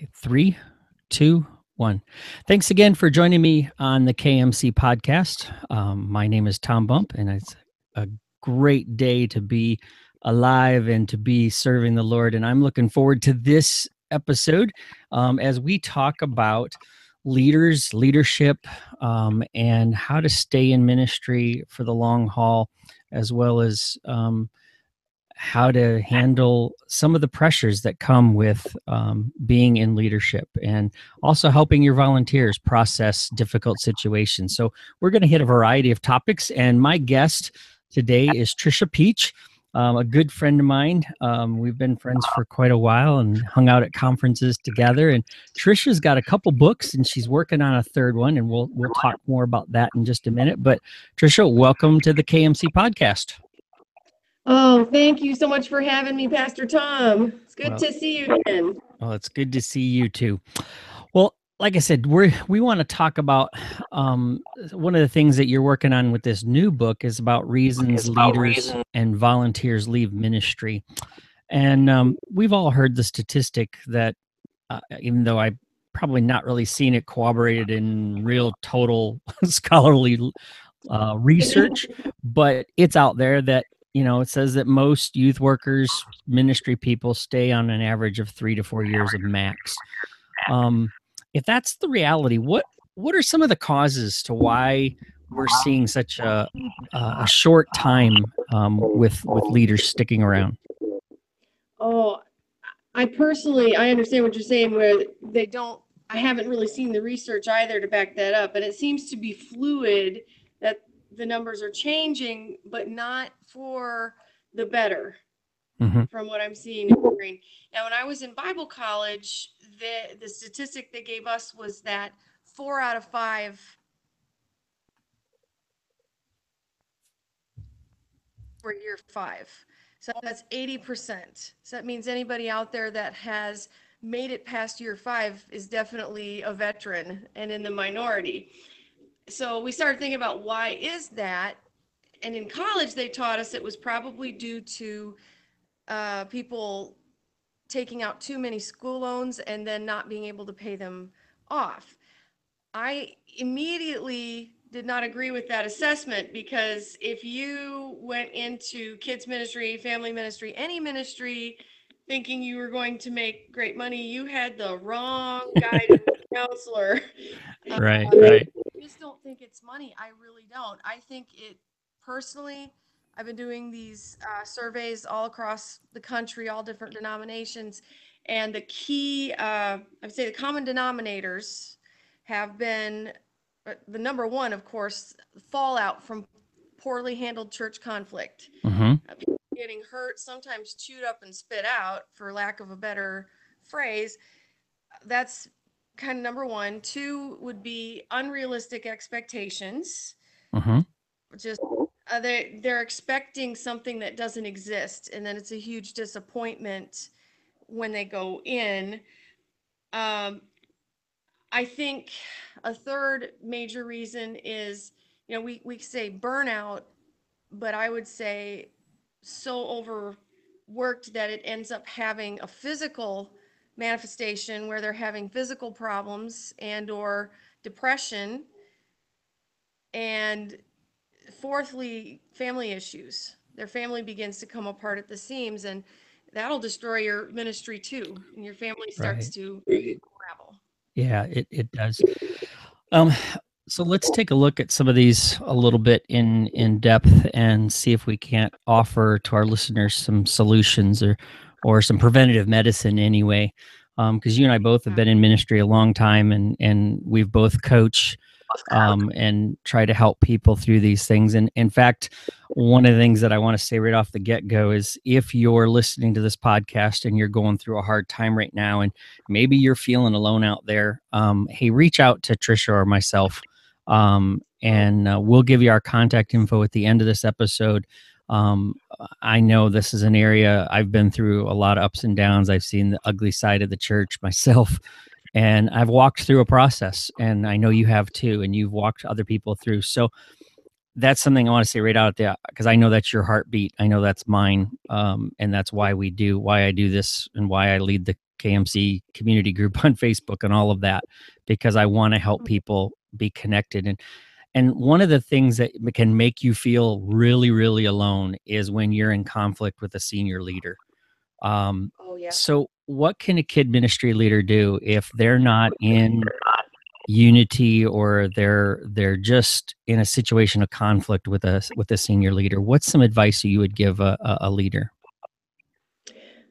Okay, 3, 2, 1. Thanks again for joining me on the KMC podcast. My name is Tom Bump, and it's a great day to be alive and to be serving the Lord. And I'm looking forward to this episode as we talk about leadership, and how to stay in ministry for the long haul, as well as how to handle some of the pressures that come with being in leadership, and also helping your volunteers process difficult situations. So we're going to hit a variety of topics, and my guest today is Trisha Peach, a good friend of mine. We've been friends for quite a while and hung out at conferences together. And Trisha's got a couple books, and she's working on a third one, and we'll talk more about that in just a minute. But Trisha, welcome to the KMC podcast. Oh, thank you so much for having me, Pastor Tom. It's good to see you again. Well, it's good to see you too. Well, like I said, we want to talk about one of the things that you're working on with this new book is about reasons leaders and volunteers leave ministry. And we've all heard the statistic that even though I've probably not really seen it corroborated in real total scholarly research, but it's out there that it says that most youth workers, ministry people stay on an average of 3 to 4 years of max. If that's the reality, what are some of the causes to why we're seeing such a short time with leaders sticking around? Oh, I understand what you're saying, where I haven't really seen the research either to back that up, and it seems to be fluid, that the numbers are changing, but not for the better, from what I'm seeing and hearing. Now, when I was in Bible college, the statistic they gave us was that 4 out of 5 for year 5. So that's 80%. So that means anybody out there that has made it past year 5 is definitely a veteran and in the minority. So we started thinking about, why is that? And in college, they taught us it was probably due to people taking out too many school loans and then not being able to pay them off. I immediately did not agree with that assessment, because if you went into kids ministry, family ministry, any ministry, thinking you were going to make great money, you had the wrong guidance counselor. Right. I just don't think it's money. I really don't. I think personally, I've been doing these surveys all across the country, all different denominations, and the key, I would say the common denominators have been, the number one, of course, fallout from poorly handled church conflict. People getting hurt, sometimes chewed up and spit out, for lack of a better phrase. That's kind of number one. 2 would be unrealistic expectations. Just they're expecting something that doesn't exist, and then it's a huge disappointment when they go in. I think a third major reason is, we say burnout, but I would say so overworked that it ends up having a physical manifestation, where they're having physical problems and or depression. And fourthly, family issues. Their family begins to come apart at the seams, and that'll destroy your ministry too, and your family starts to unravel. Yeah, it does. So let's take a look at some of these a little bit in depth, and see if we can't offer to our listeners some solutions or some preventative medicine anyway. Because you and I both have been in ministry a long time, and we've both coached and try to help people through these things. And in fact, one of the things that I want to say right off the get-go is, if you're listening to this podcast and you're going through a hard time right now, and maybe you're feeling alone out there, hey, reach out to Trisha or myself, and we'll give you our contact info at the end of this episode. I know this is an area I've been through a lot of ups and downs. I've seen the ugly side of the church myself, and I've walked through a process, and I know you have too, and you've walked other people through. So that's something I want to say right out there, because I know that's your heartbeat. I know that's mine. And that's why I do this, and why I lead the KMC community group on Facebook and all of that, because I want to help people be connected. And one of the things that can make you feel really, really alone is when you're in conflict with a senior leader. Um, Oh, yeah. so what can a kid ministry leader do if they're not in unity, or they're just in a situation of conflict with a senior leader? What's some advice you would give a leader?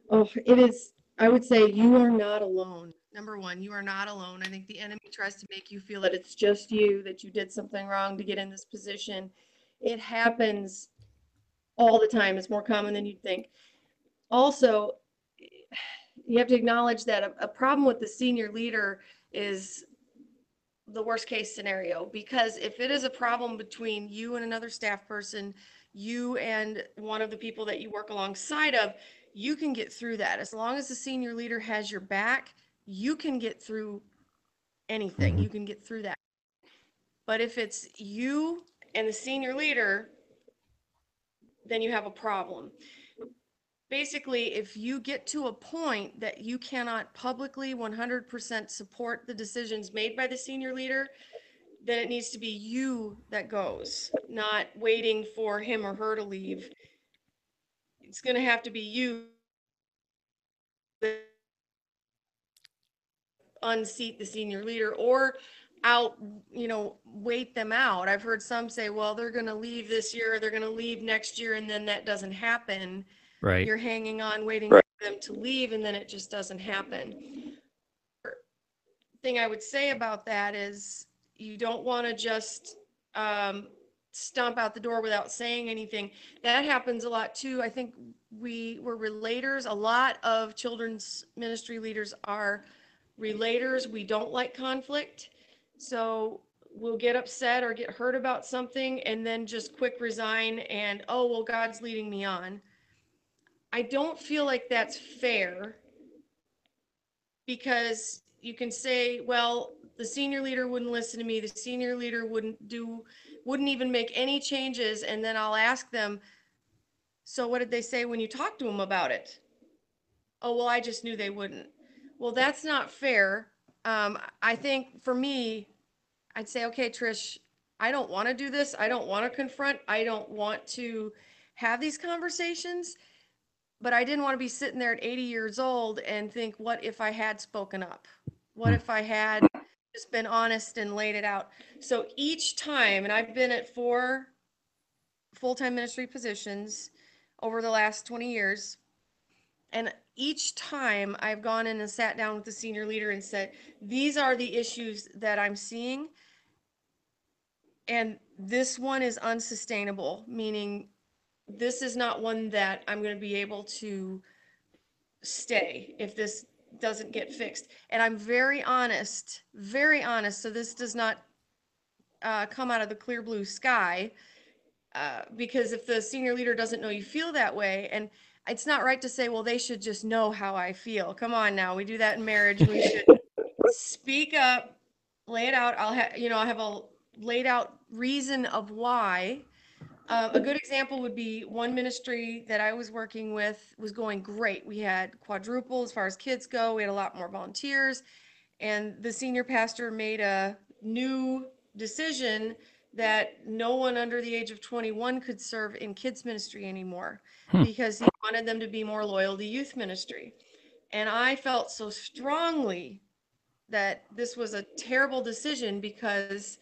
Oh, it is. I would say you are not alone. Number one, you are not alone. I think the enemy tries to make you feel that it's just you, that you did something wrong to get in this position. It happens all the time. It's more common than you'd think. Also, you have to acknowledge that a problem with the senior leader is the worst case scenario, because if it is a problem between you and another staff person, you and one of the people that you work alongside of, you can get through that. As long as the senior leader has your back, you can get through anything. Mm-hmm. You can get through that. But if it's you and the senior leader, then you have a problem. Basically, if you get to a point that you cannot publicly 100% support the decisions made by the senior leader, then it needs to be you that goes, not waiting for him or her to leave. It's going to have to be you that unseat the senior leader or out, wait them out. I've heard some say, well, they're going to leave this year, or they're going to leave next year, and then that doesn't happen. Right. You're hanging on, waiting for them to leave, and then it just doesn't happen. Thing I would say about that is you don't want to just um, stomp out the door without saying anything. That happens a lot too. I think we're relators. A lot of children's ministry leaders are relators. We don't like conflict. So we'll get upset or get hurt about something and then just quick resign and, oh, well, God's leading me on. I don't feel like that's fair, because you can say, well, the senior leader wouldn't listen to me. The senior leader wouldn't even make any changes. And then I'll ask them, so what did they say when you talked to them about it? Oh, well, I just knew they wouldn't. Well, that's not fair. I think for me, I'd say, okay, Trish, I don't want to do this. I don't want to confront. I don't want to have these conversations, but I didn't want to be sitting there at 80 years old and think, what if I had spoken up? What Hmm. if I had just been honest and laid it out? So each time, and I've been at 4 full-time ministry positions over the last 20 years, and each time I've gone in and sat down with the senior leader and said, these are the issues that I'm seeing, and this one is unsustainable, meaning this is not one that I'm going to be able to stay if this doesn't get fixed. And I'm very honest, very honest. So this does not come out of the clear blue sky, because if the senior leader doesn't know you feel that way, and it's not right to say, well, they should just know how I feel. Come on now, we do that in marriage. We should speak up, lay it out. I'll have a laid out reason of why. A good example would be one ministry that I was working with was going great. We had quadruple as far as kids go. We had a lot more volunteers, and the senior pastor made a new decision that no one under the age of 21 could serve in kids ministry anymore, Hmm. because he wanted them to be more loyal to youth ministry. And I felt so strongly that this was a terrible decision, because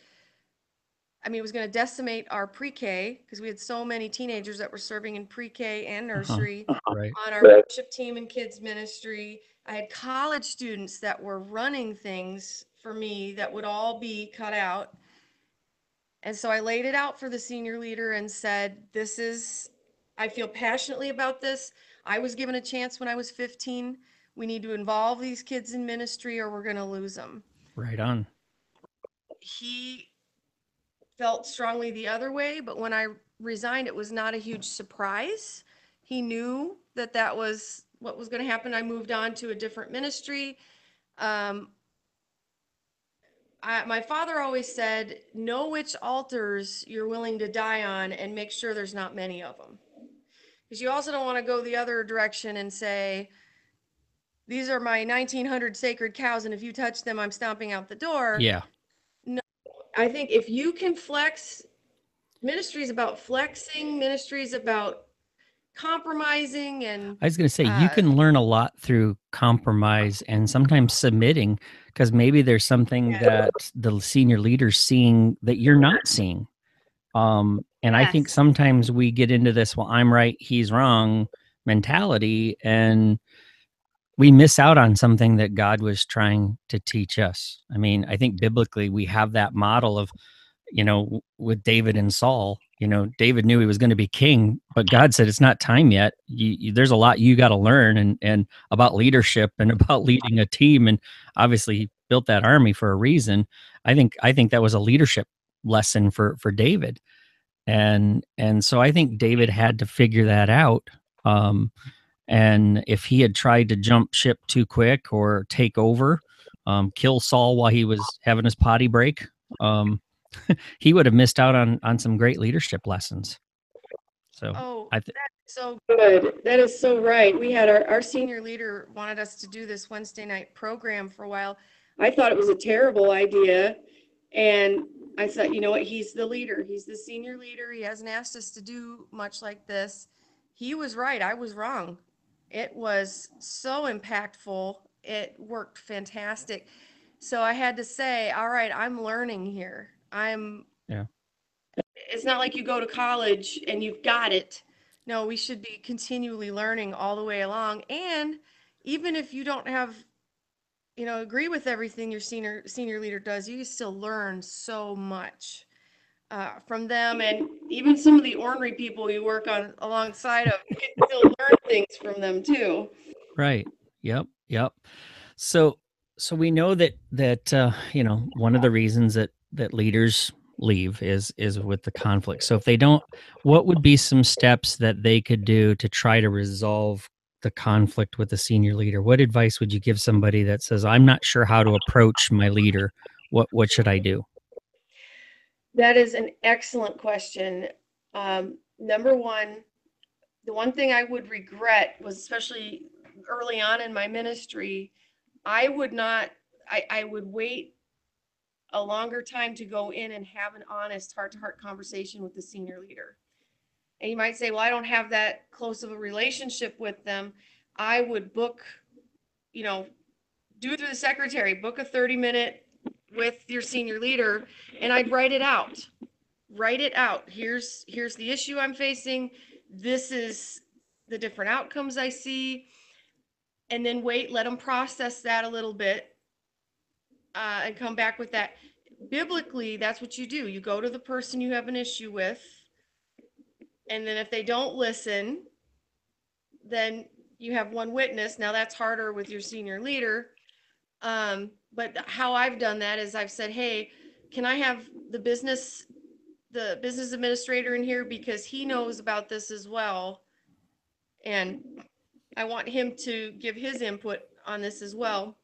I mean, it was going to decimate our pre-K, because we had so many teenagers that were serving in pre-K and Uh-huh. nursery Right. on our worship team and kids ministry. I had college students that were running things for me that would all be cut out. And so I laid it out for the senior leader and said, I feel passionately about this. I was given a chance when I was 15. We need to involve these kids in ministry or we're going to lose them. Right on. He felt strongly the other way, but when I resigned, it was not a huge surprise. He knew that that was what was going to happen. I moved on to a different ministry. Um, my father always said, know which altars you're willing to die on and make sure there's not many of them. Because you also don't want to go the other direction and say, these are my 1900 sacred cows, and if you touch them, I'm stomping out the door. Yeah. No, I think if you can flex, ministry is about flexing, ministry is about compromising and I was going to say, you uh can learn a lot through compromise and sometimes submitting, because maybe there's something that the senior leader's seeing that you're not seeing. And I think yes. sometimes we get into this, well, I'm right, he's wrong mentality, and we miss out on something that God was trying to teach us. I mean, I think biblically we have that model of, with David and Saul. David knew he was going to be king, but God said it's not time yet. There's a lot you got to learn, and about leadership and about leading a team. And obviously, he built that army for a reason. I think that was a leadership lesson for David, and so I think David had to figure that out. Um, and if he had tried to jump ship too quick or take over, kill Saul while he was having his potty break, um, he would have missed out on some great leadership lessons. So Oh, I think, that's so good. That is so right. We had our senior leader wanted us to do this Wednesday night program for a while. I thought it was a terrible idea. And I thought, you know what? He's the leader. He's the senior leader. He hasn't asked us to do much like this. He was right. I was wrong. It was so impactful. It worked fantastic. So I had to say, all right, I'm learning here. yeah, It's not like you go to college and you've got it. No, we should be continually learning all the way along. And even if you don't have, agree with everything your senior leader does, you still learn so much from them. And even some of the ornery people you work on alongside of, you can still learn things from them too. right. Yep, yep. So so we know that one of the reasons that leaders leave is with the conflict. So if they don't, what would be some steps that they could do to try to resolve the conflict with the senior leader? What advice would you give somebody that says, I'm not sure how to approach my leader? What should I do? That is an excellent question. Number one, the one thing I would regret was, especially early on in my ministry, I would not, I would wait a longer time to go in and have an honest heart to heart conversation with the senior leader. And you might say, well, I don't have that close of a relationship with them. I would book, you know, do it through the secretary, book a 30-minute with your senior leader, and I'd write it out. Write it out. Here's the issue I'm facing. This is the different outcomes I see. And then wait, let them process that a little bit, and come back with that. Biblically, that's what you do. You go to the person you have an issue with, and then if they don't listen, then you have one witness. Now that's harder with your senior leader. But how I've done that is I've said, hey, can I have the business administrator in here because he knows about this as well, and I want him to give his input on this as well.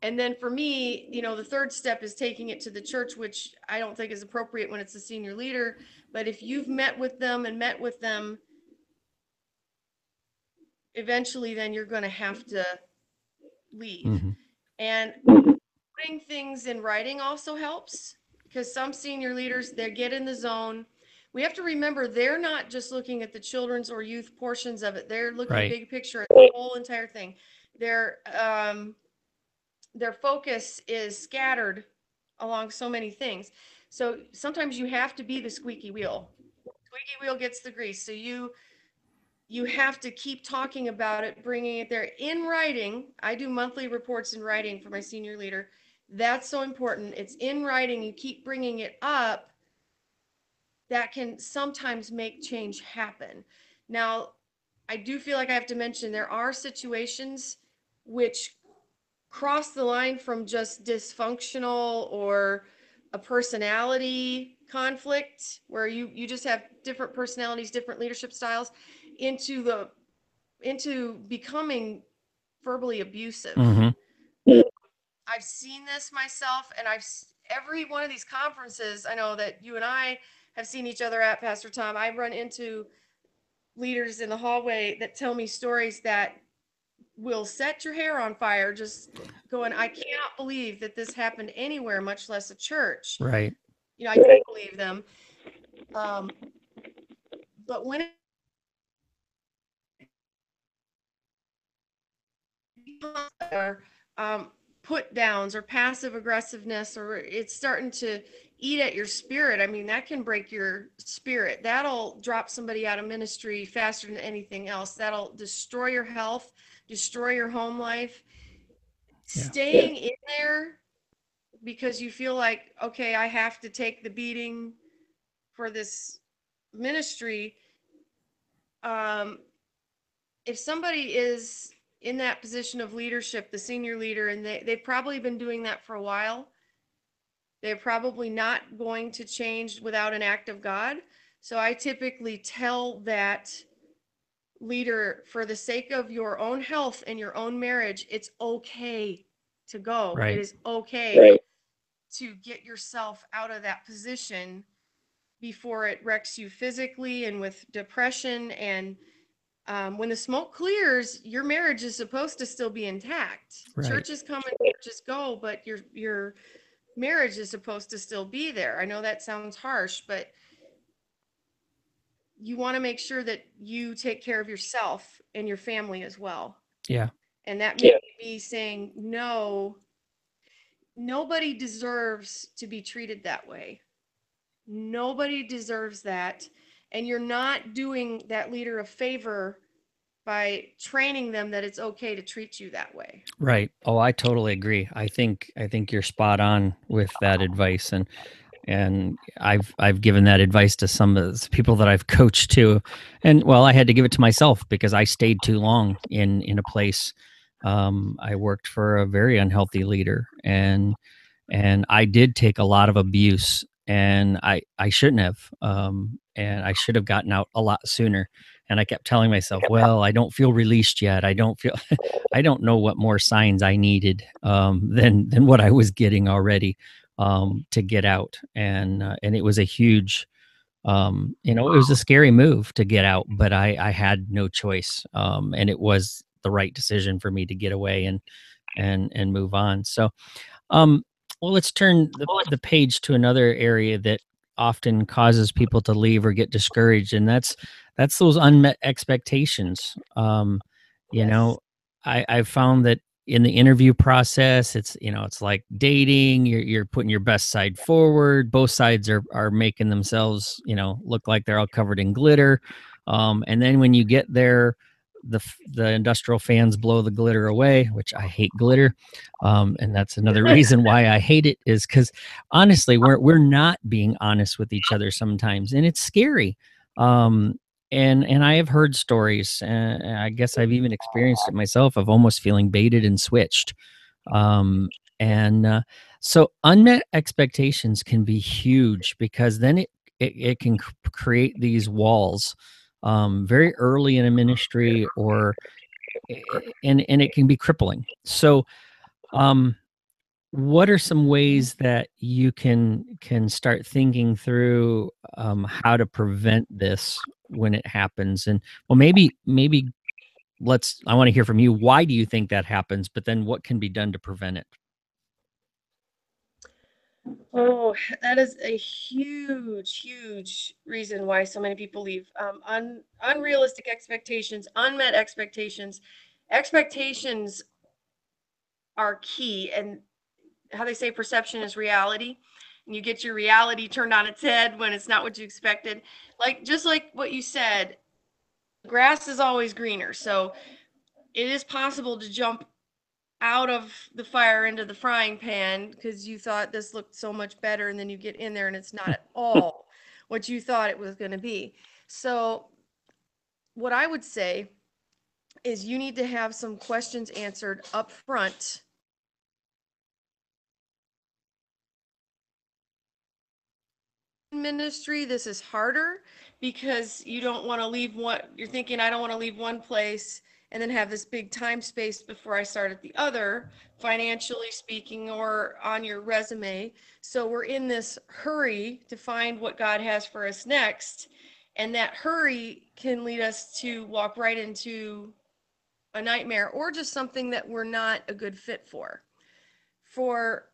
And then for me, the third step is taking it to the church, which I don't think is appropriate when it's a senior leader. But if you've met with them and met with them, eventually then you're going to have to leave. Hmm. And putting things in writing also helps, because some senior leaders, they get in the zone. We have to remember they're not just looking at the children's or youth portions of it. They're looking Right. big picture at the whole entire thing. Their focus is scattered along so many things. So sometimes you have to be the squeaky wheel. Squeaky wheel gets the grease. So you have to keep talking about it, bringing it there in writing. I do monthly reports in writing for my senior leader. That's so important. It's in writing. You keep bringing it up. That can sometimes make change happen. Now, I do feel like I have to mention there are situations which cross the line from just dysfunctional or a personality conflict where you just have different personalities, different leadership styles, into becoming verbally abusive. Hmm. I've seen this myself, and every one of these conferences, I know that you and I have seen each other at, Pastor Tom. I run into leaders in the hallway that tell me stories that will set your hair on fire just going, I cannot believe that this happened anywhere, much less a church. Right. I can't believe them. Um, but when or put downs or passive aggressiveness, or it's starting to eat at your spirit, I mean, that can break your spirit. That'll drop somebody out of ministry faster than anything else. That'll destroy your health, destroy your home life. Yeah. Staying in there because you feel like, okay, I have to take the beating for this ministry. Um, if somebody is in that position of leadership, the senior leader, and they've probably been doing that for a while, they're probably not going to change without an act of God. So I typically tell that leader, for the sake of your own health and your own marriage, it's okay to go. It Right. is okay, right, to get yourself out of that position before it wrecks you physically and with depression. And when the smoke clears, your marriage is supposed to still be intact. Right. Churches come and churches go, but your marriage is supposed to still be there. I know that sounds harsh, but you want to make sure that you take care of yourself and your family as well. Yeah. And that may be saying, no, nobody deserves to be treated that way. Nobody deserves that. And you're not doing that leader a favor by training them that it's okay to treat you that way. Right. Oh, I totally agree. I think you're spot on with that advice, and I've given that advice to some of the people that I've coached too, and well, I had to give it to myself because I stayed too long in a place. I worked for a very unhealthy leader, and I did take a lot of abuse, and I shouldn't have, and I should have gotten out a lot sooner. And I kept telling myself, well, I don't feel released yet. I don't feel, I don't know what more signs I needed than what I was getting already to get out. And it was a huge, it was a scary move to get out, but I had no choice, and it was the right decision for me to get away and move on. So um, well, let's turn the page to another area that often causes people to leave or get discouraged, and that's those unmet expectations. You Yes. know, I've found that in the interview process, it's like dating. You're putting your best side forward. Both sides are making themselves, look like they're all covered in glitter. And then when you get there, the industrial fans blow the glitter away, which I hate glitter, and that's another reason why I hate it, is because honestly, we're not being honest with each other sometimes, and it's scary. Um, and I have heard stories, and I guess I've even experienced it myself, of almost feeling baited and switched. Um, and So unmet expectations can be huge, because then it can create these walls very early in a ministry, or and it can be crippling. So um, what are some ways that you can start thinking through how to prevent this when it happens? And well, maybe let's I want to hear from you. Why do you think that happens? But then what can be done to prevent it? Oh, that is a huge reason why so many people leave. Unrealistic expectations, unmet expectations. Expectations are key, and how they say perception is reality. And you get your reality turned on its head when it's not what you expected. Like, just like what you said, grass is always greener. So it is possible to jump out of the fire into the frying pan because you thought this looked so much better, and then you get in there and it's not at all what you thought it was going to be. So what I would say is you need to have some questions answered up front. Ministry, this is harder because you don't want to leave one, you're thinking, I don't want to leave one place and then have this big time space before I start at the other, financially speaking, or on your resume. So we're in this hurry to find what God has for us next, and that hurry can lead us to walk right into a nightmare or just something that we're not a good fit for. For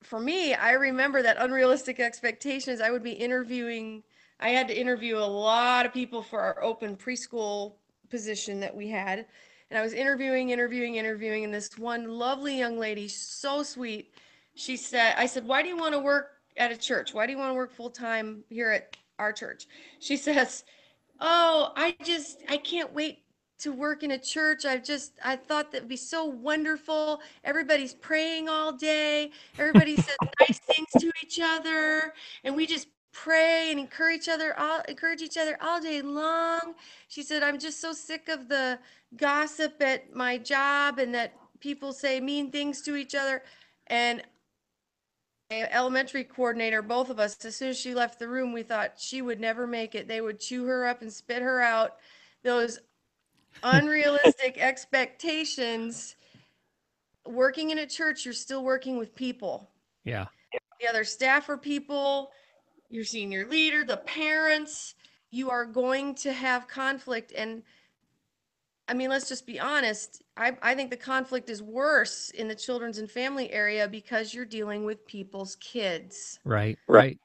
for me, I remember that unrealistic expectations. I would be interviewing, I had to interview a lot of people for our open preschool position that we had. And I was interviewing, and this one lovely young lady, so sweet, she said, I said, "Why do you want to work at a church? Why do you want to work full time here at our church?" She says, "Oh, I can't wait to work in a church. I thought that'd be so wonderful. Everybody's praying all day. Everybody says nice things to each other, and we just pray and encourage each other all day long." She said, "I'm just so sick of the gossip at my job and that people say mean things to each other." And elementary coordinator, both of us, as soon as she left the room, we thought she would never make it. They would chew her up and spit her out. Those unrealistic expectations. Working in a church, you're still working with people. Yeah. The other staff are people, your senior leader, the parents. You are going to have conflict. And I mean, let's just be honest. I think the conflict is worse in the children's and family area because you're dealing with people's kids. Right. Right.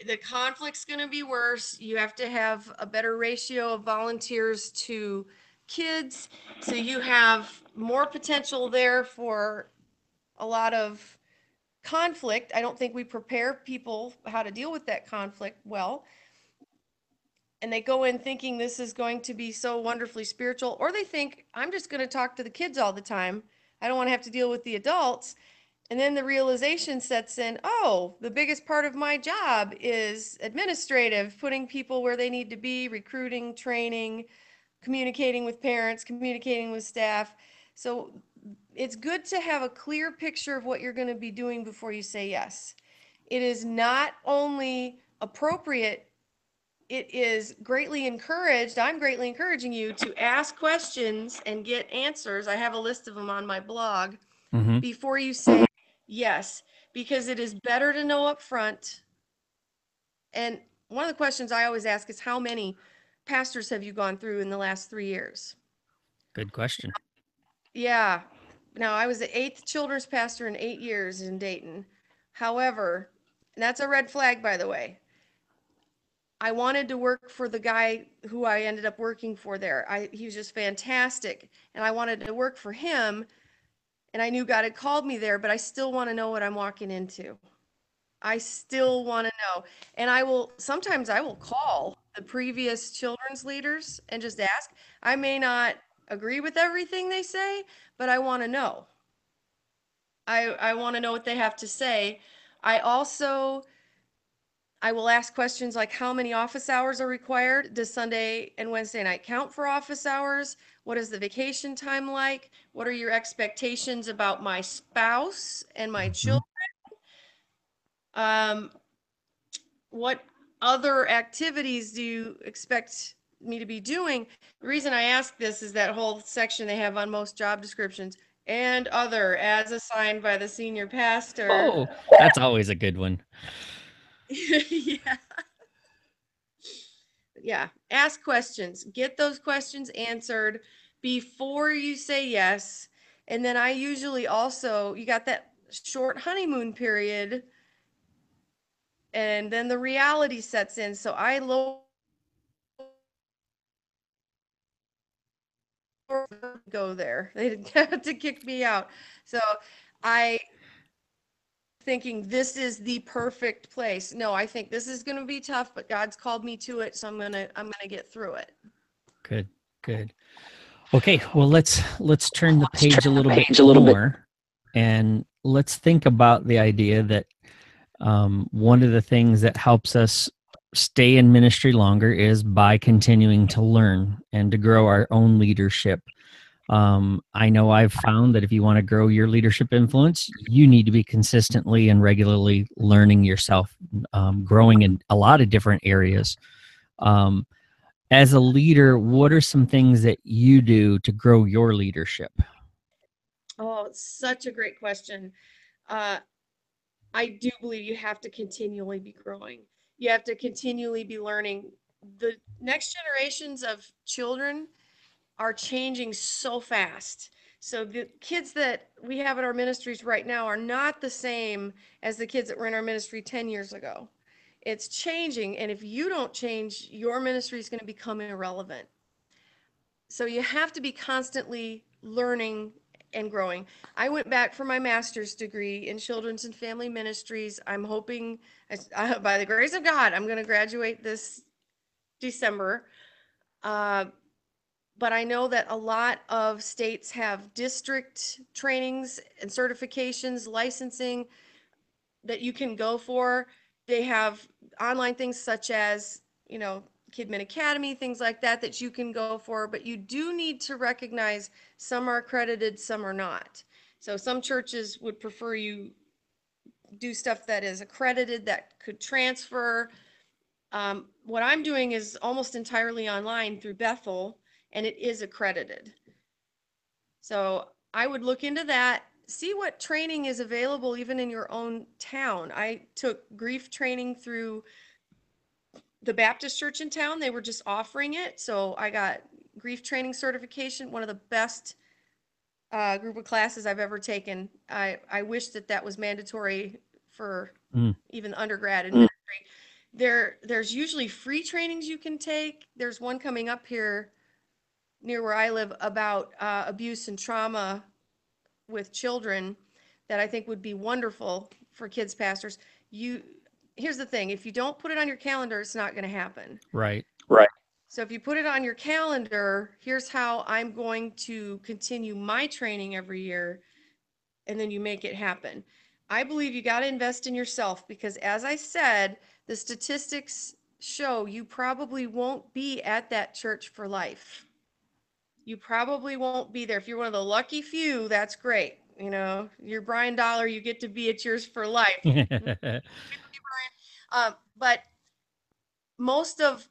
The conflict's going to be worse. You have to have a better ratio of volunteers to kids. So you have more potential there for a lot of conflict. I don't think we prepare people how to deal with that conflict well. And they go in thinking this is going to be so wonderfully spiritual, or they think, I'm just going to talk to the kids all the time. I don't want to have to deal with the adults. And then the realization sets in, oh, the biggest part of my job is administrative, putting people where they need to be, recruiting, training, communicating with parents, communicating with staff. So it's good to have a clear picture of what you're going to be doing before you say yes. It is not only appropriate, it is greatly encouraged. I'm greatly encouraging you to ask questions and get answers. I have a list of them on my blog Mm-hmm. before you say yes, because it is better to know up front. And one of the questions I always ask is, how many pastors have you gone through in the last 3 years? Good question. Yeah. Now, I was the eighth children's pastor in 8 years in Dayton. However, and that's a red flag, by the way. I wanted to work for the guy who I ended up working for there. He was just fantastic, and I wanted to work for him. And I knew God had called me there, but I still want to know what I'm walking into. I still want to know. And sometimes I will call the previous children's leaders and just ask. I may not agree with everything they say, but I want to know. I want to know what they have to say. I also, I will ask questions like, how many office hours are required? Does Sunday and Wednesday night count for office hours? What is the vacation time like? What are your expectations about my spouse and my Mm-hmm. children? Um, what other activities do you expect me to be doing? The reason I ask this is that whole section they have on most job descriptions, and other as assigned by the senior pastor. Oh, that's always a good one. Yeah. Yeah. Ask questions. Get those questions answered before you say yes. And then I usually also, you got that short honeymoon period, and then the reality sets in. So I lower go there. They didn't have to kick me out. So I thinking this is the perfect place. No, I think this is going to be tough, but God's called me to it, so I'm going to get through it. Good. Good. Okay, well let's turn the page a little bit more, and let's think about the idea that one of the things that helps us stay in ministry longer is by continuing to learn and to grow our own leadership. I know I've found that if you want to grow your leadership influence, you need to be consistently and regularly learning yourself, growing in a lot of different areas. Um, as a leader, what are some things that you do to grow your leadership? Oh, it's such a great question. Uh, I do believe you have to continually be growing. You have to continually be learning. The next generations of children, are changing so fast. So the kids that we have in our ministries right now are not the same as the kids that were in our ministry 10 years ago. It's changing, and if you don't change, your ministry is going to become irrelevant. So you have to be constantly learning and growing. I went back for my master's degree in children's and family ministries. I'm hoping, by the grace of God, I'm going to graduate this December. Uh, but I know that a lot of states have district trainings and certifications, licensing that you can go for. They have online things such as, Kidmin Academy, things like that, that you can go for. But you do need to recognize some are accredited, some are not. So some churches would prefer you do stuff that is accredited, that could transfer. What I'm doing is almost entirely online through Bethel, and it is accredited. So I would look into that, see what training is available even in your own town. I took grief training through the Baptist church in town. They were just offering it. So I got grief training certification, one of the best group of classes I've ever taken. I wish that that was mandatory for Mm. even undergrad in ministry. There's usually free trainings you can take. There's one coming up here near where I live about abuse and trauma with children that I think would be wonderful for kids pastors. You Here's the thing, if you don't put it on your calendar, it's not going to happen. Right. Right. So if you put it on your calendar, here's how I'm going to continue my training every year, and then you make it happen. I believe you got to invest in yourself because, as I said, the statistics show you probably won't be at that church for life. You probably won't be there. If you're one of the lucky few, that's great. You're Brian Dollar, you get to be at yours for life. But most of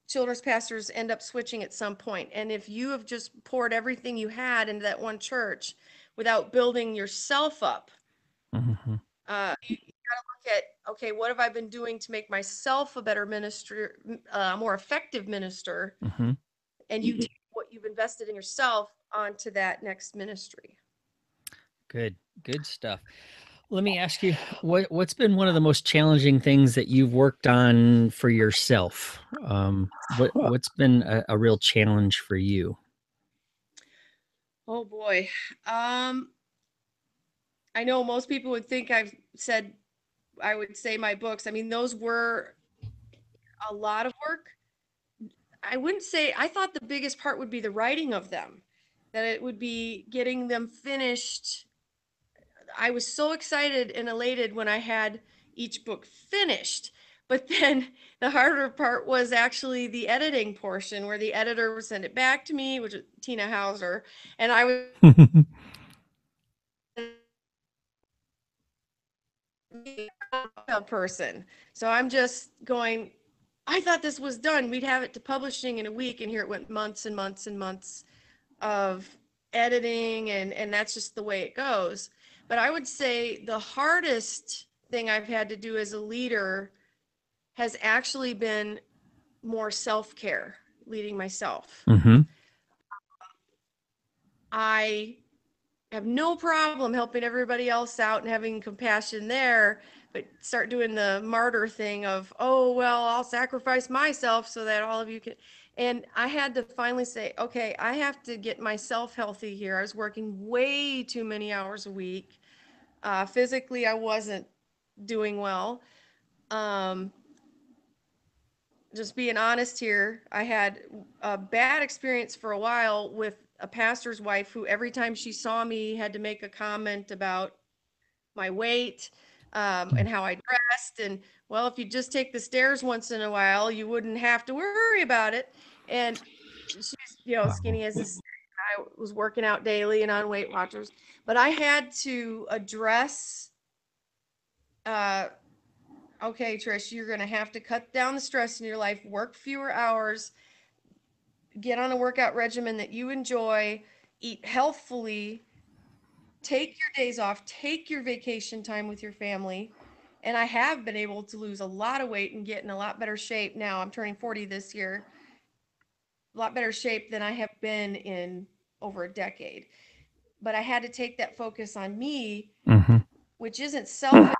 children's pastors end up switching at some point. And if you have just poured everything you had into that one church without building yourself up, Mhm. you got to look at, okay, what have I been doing to make myself a better minister, a more effective minister? Mhm. And you take what you've invested in yourself onto that next ministry. Good. Good stuff. Let me ask you, what's been one of the most challenging things that you've worked on for yourself? What's been a real challenge for you? Oh boy. Um, I know most people would think I would say my books. I mean, those were a lot of work. I wouldn't say, I thought the biggest part would be the writing of them, that it would be getting them finished. I was so excited and elated when I had each book finished. But then the harder part was actually the editing portion where the editor would send it back to me, which is Tina Hauser, and I was a person. So I'm just going, I thought this was done. We'd have it to publishing in a week, and here it went months and months and months of editing, and that's just the way it goes. But I would say the hardest thing I've had to do as a leader has actually been more self-care, leading myself. Mhm. I have no problem helping everybody else out and having compassion there, but start doing the martyr thing of, oh, well, I'll sacrifice myself so that all of you can. And I had to finally say, okay, I have to get myself healthy here. I was working way too many hours a week. Physically, I wasn't doing well. Um, just being honest here, I had a bad experience for a while with a pastor's wife who every time she saw me had to make a comment about my weight, and how I dressed. And well, if you just take the stairs once in a while, you wouldn't have to worry about it. And she's, Wow. skinny as this. I was working out daily and on Weight Watchers, but I had to address, uh, okay, Trish, you're going to have to cut down the stress in your life, work fewer hours, get on a workout regimen that you enjoy, eat healthfully, take your days off, take your vacation time with your family. And I have been able to lose a lot of weight and get in a lot better shape now. I'm turning 40 this year. a lot better shape than I have been in over a decade. But I had to take that focus on me, Mm-hmm. which isn't selfish.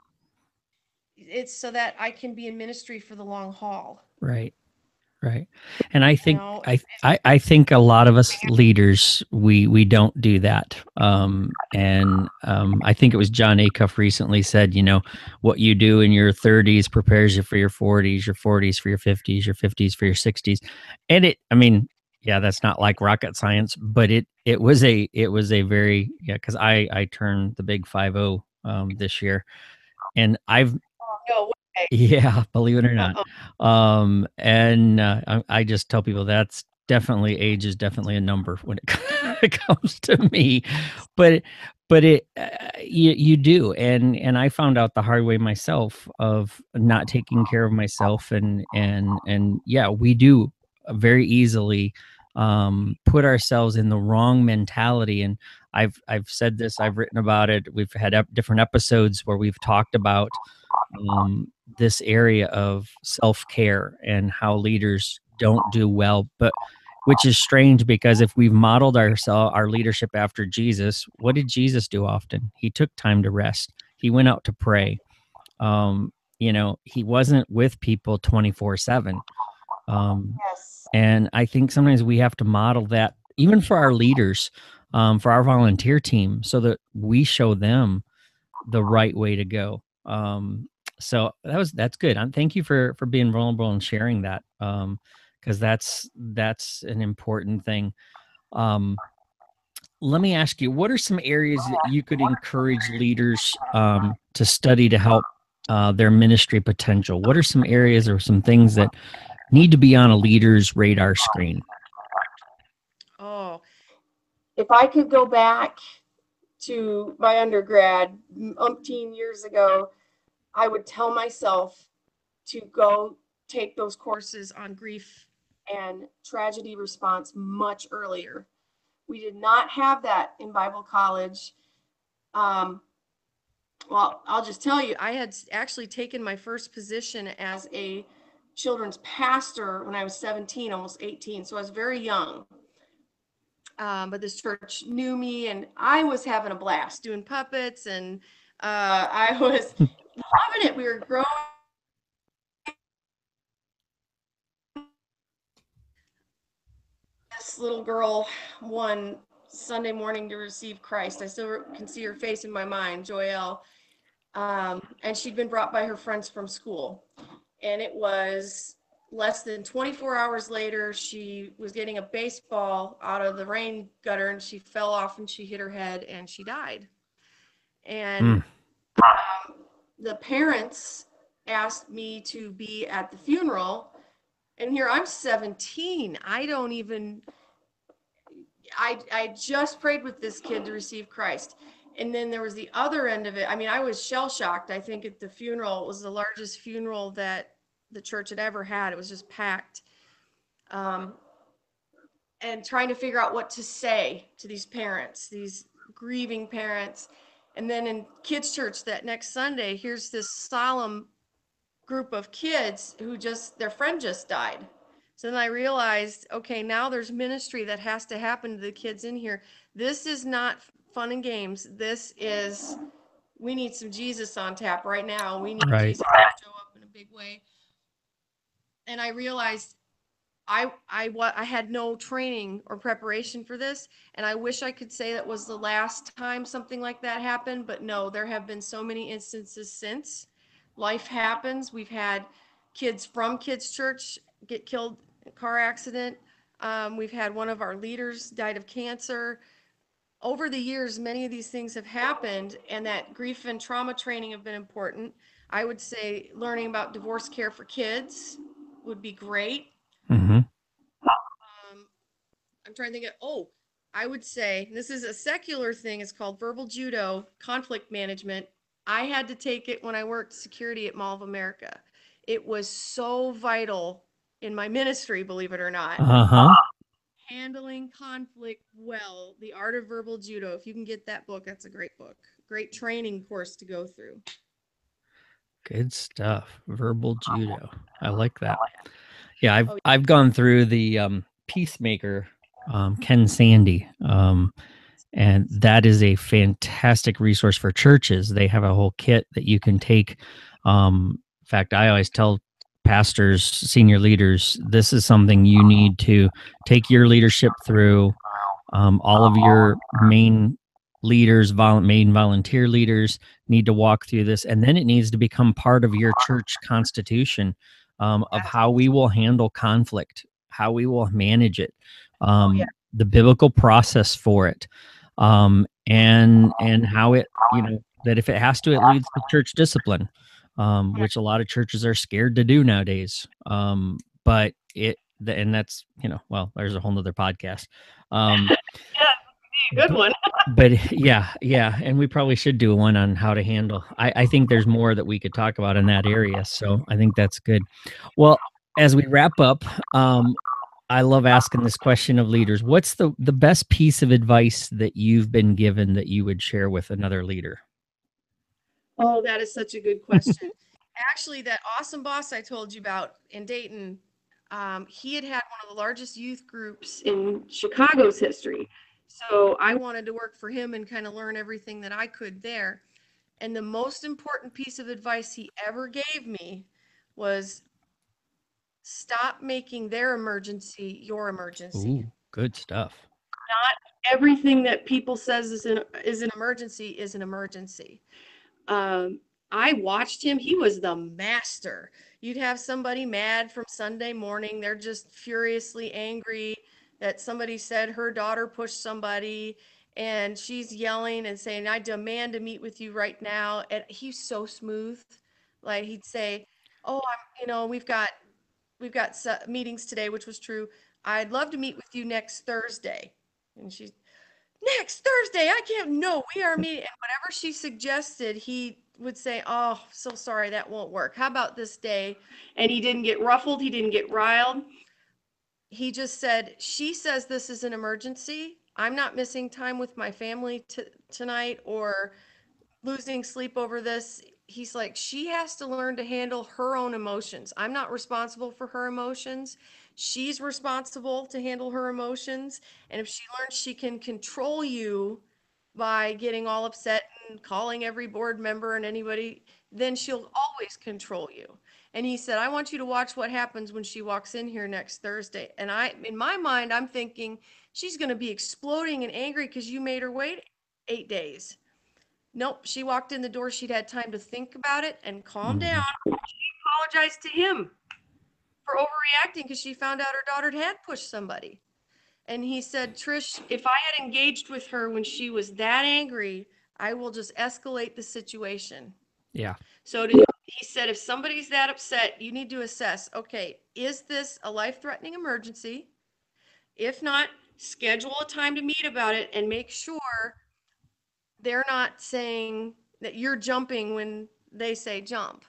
It's so that I can be in ministry for the long haul. Right. Right. And I You think know, I think a lot of us leaders we don't do that. I think it was John Acuff recently said, what you do in your 30s prepares you for your 40s for your 50s, your 50s for your 60s. And I mean, yeah, that's not like rocket science, but it was a very, yeah, because I turned the big 50 this year, and I've no way. yeah, believe it or not. Uh-uh. I just tell people that's definitely age is definitely a number when it it comes to me, but you do, and I found out the hard way myself of not taking care of myself, and yeah, we do very easily put ourselves in the wrong mentality. And I've said this, I've written about it, we've had different episodes where we've talked about this area of self-care and how leaders don't do well, but which is strange because if we've modeled our leadership after Jesus, what did Jesus do often? He took time to rest. He went out to pray. He wasn't with people 24/7. um, Yes. and I think sometimes we have to model that even for our leaders, for our volunteer team, so that we show them the right way to go. So that's good. Thank you for being vulnerable and sharing that, because that's an important thing. Um, Let me ask you, what are some areas that you could encourage leaders to study to help their ministry potential? What are some areas or some things that need to be on a leader's radar screen? Oh, if I could go back to my undergrad umpteen years ago, I would tell myself to go take those courses on grief and tragedy response much earlier. We did not have that in Bible college. Um, well, I'll just tell you, I had actually taken my first position as a children's pastor when I was 17, almost 18. So I was very young. But this church knew me, and I was having a blast doing puppets, and I was loving it. We were growing. This little girl one Sunday morning to receive Christ. I still can see her face in my mind, Joelle. And she'd been brought by her friends from school. And it was less than 24 hours later, she was getting a baseball out of the rain gutter, and she fell off and she hit her head and she died. And Mm, the parents asked me to be at the funeral. And here I'm 17. I just prayed with this kid to receive Christ. And then there was the other end of it. I mean, I was shell shocked. I think at the funeral, it was the largest funeral that the church had ever had. It was just packed. Um, and trying to figure out what to say to these parents, these grieving parents. And then in kids' church that next Sunday, here's this solemn group of kids who just, their friend just died. So then I realized, okay, now there's ministry that has to happen to the kids in here. This is not fun and games. This is, we need some Jesus on tap right now. We need right. Jesus to show up in a big way. And I realized I had no training or preparation for this, and I wish I could say that was the last time something like that happened, but no, there have been so many instances since. Life happens. We've had kids from kids church get killed in a car accident. We've had one of our leaders died of cancer. Over the years, many of these things have happened, and that grief and trauma training have been important. I would say learning about divorce care for kids would be great. Hmm. Um, I'm trying to think of, oh, I would say this is a secular thing. It's called verbal judo, conflict management. I had to take it when I worked security at Mall of America. It was so vital in my ministry, believe it or not. Uh-huh. Handling conflict well, the art of verbal judo. If you can get that book, that's a great book. Great training course to go through. Good stuff. Verbal judo. I like that. Yeah, I've Oh, I've gone through the Peacemaker, Ken Sandy. And that is a fantastic resource for churches. They have a whole kit that you can take. In fact, I always tell pastors, senior leaders, this is something you need to take your leadership through. All of your main leaders, main volunteer leaders need to walk through this, and then it needs to become part of your church constitution, of how we will handle conflict, how we will manage it, the biblical process for it, and how it, that if it has to, it leads to church discipline, which a lot of churches are scared to do nowadays. But and that's, well, there's a whole nother podcast. Good one. But yeah, and we probably should do one on how to handle. I think there's more that we could talk about in that area, so I think that's good. Well, as we wrap up, I love asking this question of leaders. What's the best piece of advice that you've been given that you would share with another leader? Oh, that is such a good question. Actually, that awesome boss I told you about in Dayton, he had one of the largest youth groups in Chicago's history. So I wanted to work for him and kind of learn everything that I could there. And the most important piece of advice he ever gave me was stop making their emergency your emergency. Ooh, good stuff. Not everything that people says is an emergency is an emergency. Um, I watched him. He was the master. You'd have somebody mad from Sunday morning. They're just furiously angry that somebody said her daughter pushed somebody, and she's yelling and saying, "I demand to meet with you right now." And he's so smooth. Like he'd say, "Oh, we've got meetings today," which was true. "I'd love to meet with you next Thursday." And she's, "Next Thursday, I can't, no, we are meeting." And whatever she suggested, he would say, "Oh, so sorry, that won't work. How about this day?" And he didn't get ruffled, he didn't get riled. He just said, "She says this is an emergency. I'm not missing time with my family tonight or losing sleep over this." He's like, "She has to learn to handle her own emotions. I'm not responsible for her emotions. She's responsible to handle her emotions. And if she learns she can control you by getting all upset and calling every board member and anybody, then she'll always control you." And he said, "I want you to watch what happens when she walks in here next Thursday." And in my mind, I'm thinking she's going to be exploding and angry because you made her wait 8 days. Nope, she walked in the door. She'd had time to think about it and calm down. Mhm. She apologized to him for overreacting because she found out her daughter had pushed somebody. And he said, "Trish, if I had engaged with her when she was that angry, I will just escalate the situation." Yeah. So he said, if somebody's that upset, you need to assess, okay, is this a life-threatening emergency? If not, schedule a time to meet about it and make sure they're not saying that you're jumping when they say jump.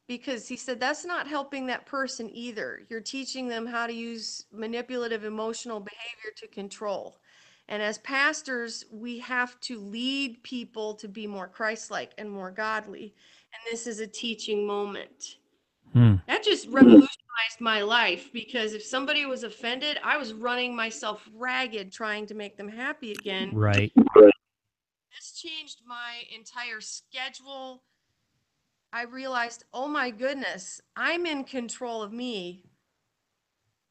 Because he said that's not helping that person either. You're teaching them how to use manipulative emotional behavior to control. And as pastors, we have to lead people to be more Christ-like and more godly. And this is a teaching moment. Hmm. That just revolutionized my life because if somebody was offended, I was running myself ragged trying to make them happy again. Right. This changed my entire schedule. I realized, oh my goodness, I'm in control of me.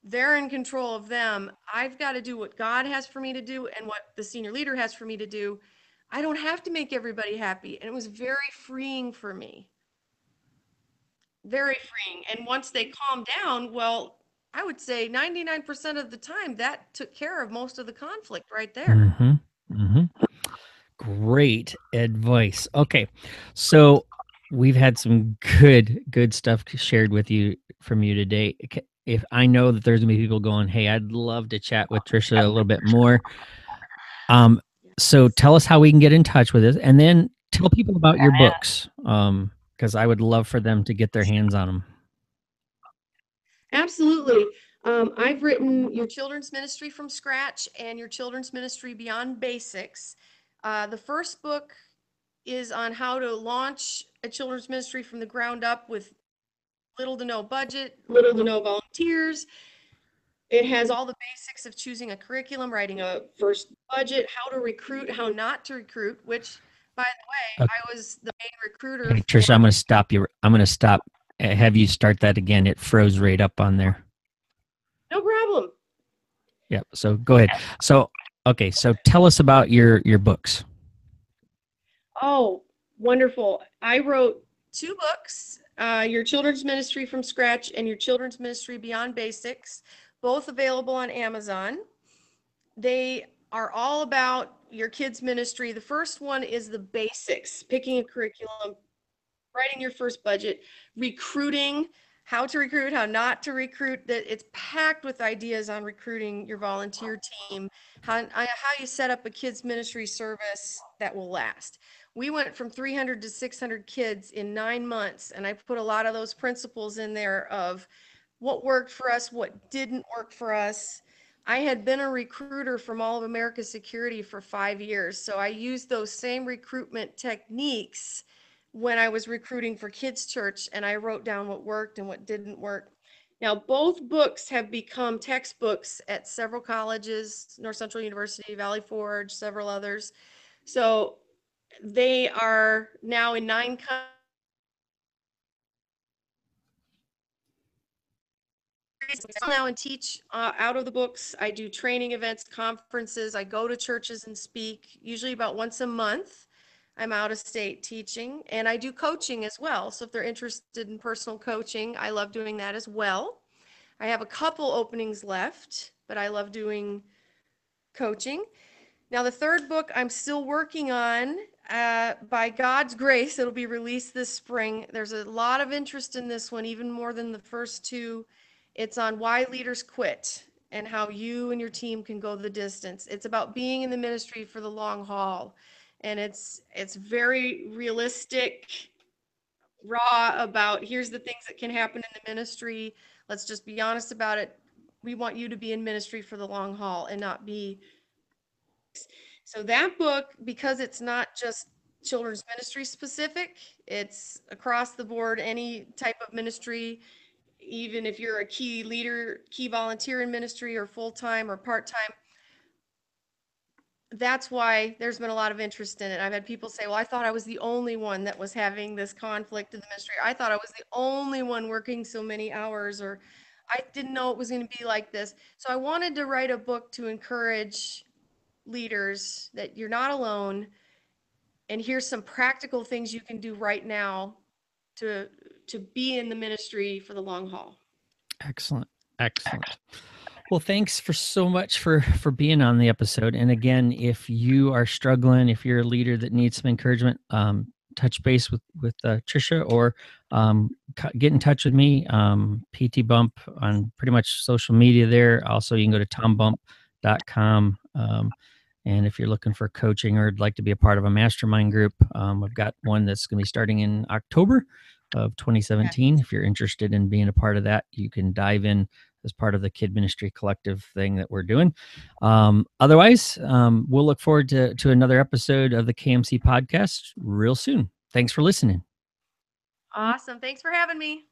They're in control of them. I've got to do what God has for me to do and what the senior leader has for me to do. I don't have to make everybody happy. And it was very freeing for me. Very freeing. And once they calmed down, well, I would say 99% of the time that took care of most of the conflict right there. Mm-hmm. Mm-hmm. Great advice. Okay. So we've had some good stuff shared with you from you today. If I know that there's gonna be people going, "Hey, I'd love to chat with Trisha a little bit more." Um, so tell us how we can get in touch with us, and then tell people about your books. Because I would love for them to get their hands on them. Absolutely. I've written Your Children's Ministry from Scratch and Your Children's Ministry Beyond Basics. The first book is on how to launch a children's ministry from the ground up with little to no budget, little to no volunteers. It has all the basics of choosing a curriculum, writing a first budget, how to recruit, how not to recruit, which, by the way, I was the main recruiter Okay, for. Trisha, I'm going to stop you. I'm going to stop. Have you start that again? It froze right up on there. No problem. Yep. So go ahead. So okay. So tell us about your books. Oh, wonderful. I wrote two books, Your Children's Ministry from Scratch and Your Children's Ministry Beyond Basics, both available on Amazon. They are all about your kids' ministry. The first one is the basics, picking a curriculum, writing your first budget, recruiting, how to recruit, how not to recruit. That it's packed with ideas on recruiting your volunteer team, how you set up a kids ministry service that will last. We went from 300 to 600 kids in 9 months, and I put a lot of those principles in there of what worked for us, what didn't work for us. I had been a recruiter from All of America Security for 5 years, so I used those same recruitment techniques when I was recruiting for kids' church, and I wrote down what worked and what didn't work. Now, both books have become textbooks at several colleges, North Central University, Valley Forge, several others. So they are now in 9 countries now and teach out of the books. I do training events, conferences. I go to churches and speak, usually about once a month. I'm out of state teaching, and I do coaching as well. So if they're interested in personal coaching, I love doing that as well. I have a couple openings left, but I love doing coaching. Now, the third book I'm still working on. By God's grace, it'll be released this spring. There's a lot of interest in this one, even more than the first two. It's on why leaders quit and how you and your team can go the distance. It's about being in the ministry for the long haul, and it's very realistic, raw about here's the things that can happen in the ministry. Let's just be honest about it. We want you to be in ministry for the long haul and not be. So that book, because it's not just children's ministry specific, it's across the board, any type of ministry, even if you're a key leader, key volunteer in ministry or full-time or part-time. That's why there's been a lot of interest in it. I've had people say, well, I thought I was the only one that was having this conflict in the ministry. I thought I was the only one working so many hours, or I didn't know it was going to be like this. So I wanted to write a book to encourage leaders that you're not alone, and here's some practical things you can do right now to be in the ministry for the long haul. Excellent. Excellent. Well, thanks for so much for being on the episode. And again, if you are struggling, if you're a leader that needs some encouragement, touch base with Trisha, or get in touch with me, PT Bump, on pretty much social media there. Also, you can go to tombump.com. And if you're looking for coaching or would like to be a part of a mastermind group, I've got one that's going to be starting in October of 2017. If you're interested in being a part of that, you can dive in as part of the Kid Ministry Collective thing that we're doing. Otherwise, we'll look forward to another episode of the KMC podcast real soon. Thanks for listening. Awesome. Thanks for having me.